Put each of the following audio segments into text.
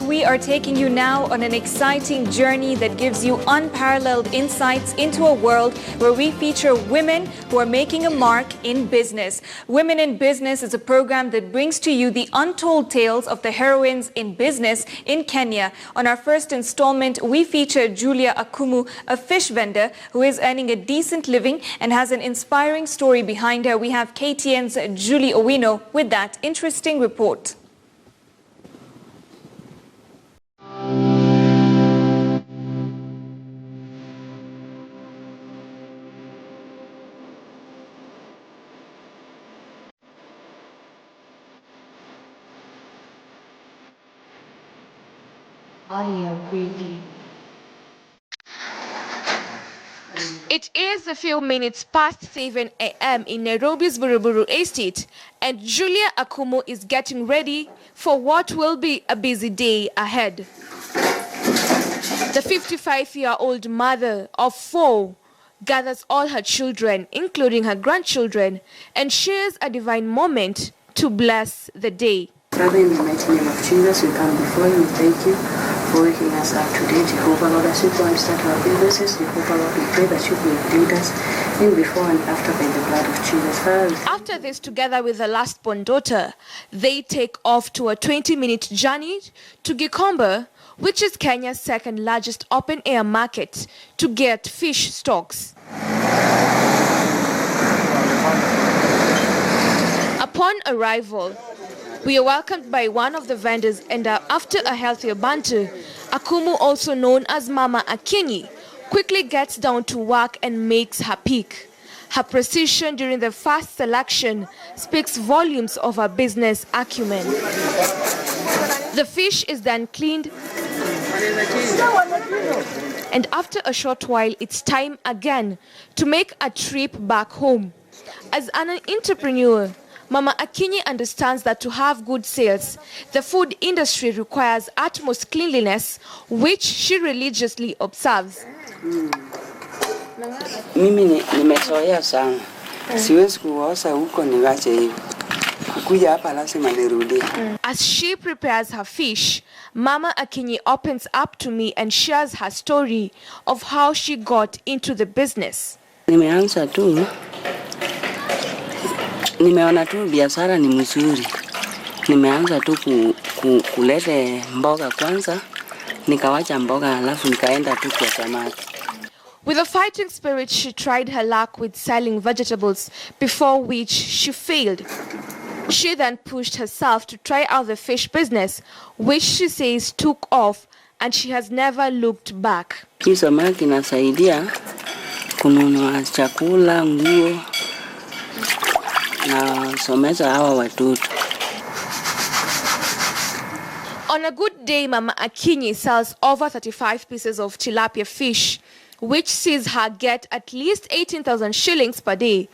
we are taking you now on an exciting journey that gives you unparalleled insights into a world where we feature women who are making a mark in business. Women in Business is a program that brings to you the untold tales of the heroines in business in Kenya. On our first installment, we feature Julia Akumu, a fish vendor who is earning a decent living and has an inspiring story behind her. We have KTN's Julie Owino with that interesting report. It is a few minutes past 7 a.m. in Nairobi's Buruburu estate, and Julia Akumu is getting ready for what will be a busy day ahead. The 55-year-old mother of 4 gathers all her children, including her grandchildren, and shares a divine moment to bless the day. Father, in the mighty name of Jesus, we come before you. We thank you for waking us up today, Jehovah Lord. As we go and start our businesses, Jehovah Lord, we pray that you will lead us in before and after by the blood of Jesus. Father, after this, together with the last-born daughter, they take off to a 20-minute journey to Gikomba, which is Kenya's second largest open-air market, to get fish stocks. Upon arrival, we are welcomed by one of the vendors, and after a healthier banter, Akumu, also known as Mama Akinyi, quickly gets down to work and makes her pick. Her precision during the first selection speaks volumes of her business acumen. The fish is then cleaned, and after a short while, it's time again to make a trip back home. As an entrepreneur, Mama Akinyi understands that to have good sales, the food industry requires utmost cleanliness, which she religiously observes. mimi nimezoea sana. Siwezi kuosa huko niwache hivi. Kukuja hapa lazima nirudie. As she prepares her fish, Mama Akinyi opens up to me and shares her story of how she got into the business. Nimeanza tu, nimeona tu biashara ni mzuri. Nimeanza tu kulete mboga kwanza, nikawacha mboga alafu nikaenda tu kwa samaki. With a fighting spirit, she tried her luck with selling vegetables, before which she failed. She then pushed herself to try out the fish business, which she says took off, and she has never looked back. Hii samaki inasaidia kununua chakula, nguo na somesha hawa watoto. On a good day, Mama Akinyi sells over 35 pieces of tilapia fish, which sees her get at least 18,000 shillings per day.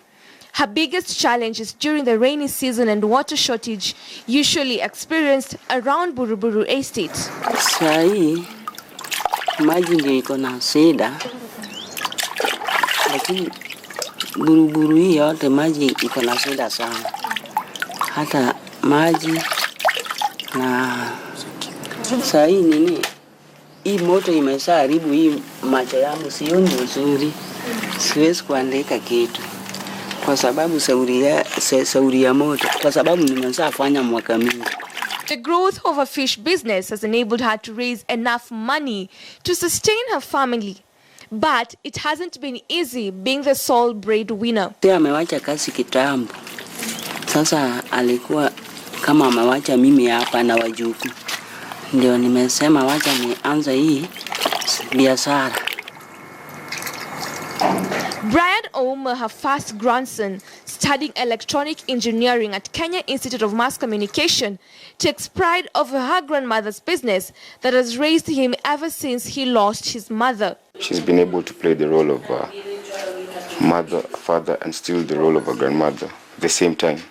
Her biggest challenge is during the rainy season and water shortage usually experienced around Buruburu estate. Sai maji ndio iko na shida, lakini Buruburu hii yote maji iko na shida sana. Hata maji na sai nini, hii moto imeshaharibu hii macho yangu, sioni vizuri, siwezi kuandika kitu kwa sababu sauri ya moto, kwa sababu nimeshafanya mwaka mingi. The growth of a fish business has enabled her to raise enough money to sustain her family. But it hasn't been easy being the sole breadwinner. Amewacha kazi kitambo. Sasa alikuwa kama amewacha mimi hapa na wajuku. Ndio nimesema wacha nianze hii biashara. Brian Ouma, her first grandson, studying electronic engineering at Kenya Institute of Mass Communication, takes pride over her grandmother's business that has raised him ever since he lost his mother. She's been able to play the role of mother, father, and still the role of a grandmother at the same time,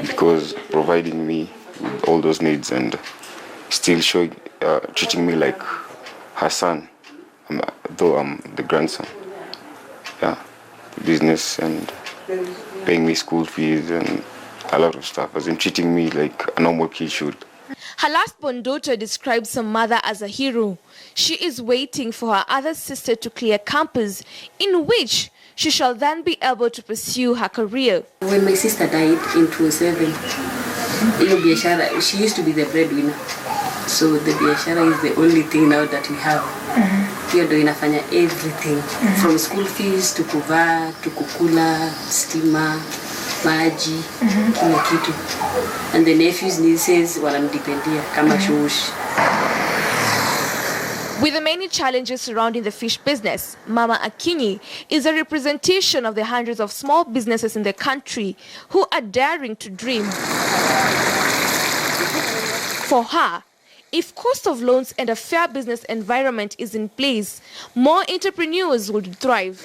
because providing me with all those needs and still treating me like her son, though I'm the grandson. Yeah, business and paying me school fees and a lot of stuff, as in treating me like a normal kid should. Her last-born daughter describes her mother as a hero. She is waiting for her other sister to clear campus, in which she shall then be able to pursue her career. When my sister died in 2007, she used to be the breadwinner. So the biashara is the only thing now that we have. Hiyo ndo inafanya everything from school fees to kuvaa to kukula, stima, maji, kila kitu. And the nephews, nieces wanamdipendia kama shosh. With the many challenges surrounding the fish business, Mama Akinyi is a representation of the hundreds of small businesses in the country who are daring to dream. For her, if cost of loans and a fair business environment is in place, more entrepreneurs would thrive.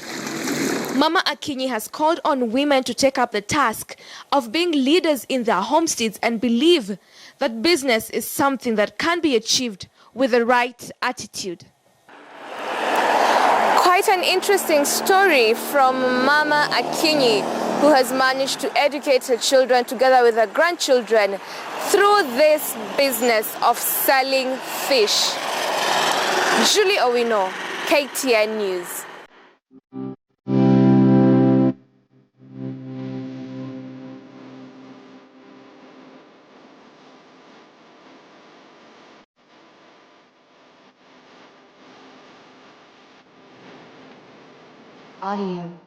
Mama Akinyi has called on women to take up the task of being leaders in their homesteads and believe that business is something that can be achieved with the right attitude. Quite an interesting story from Mama Akinyi, who has managed to educate her children together with her grandchildren through this business of selling fish. Julia Owino, KTN News. Audio.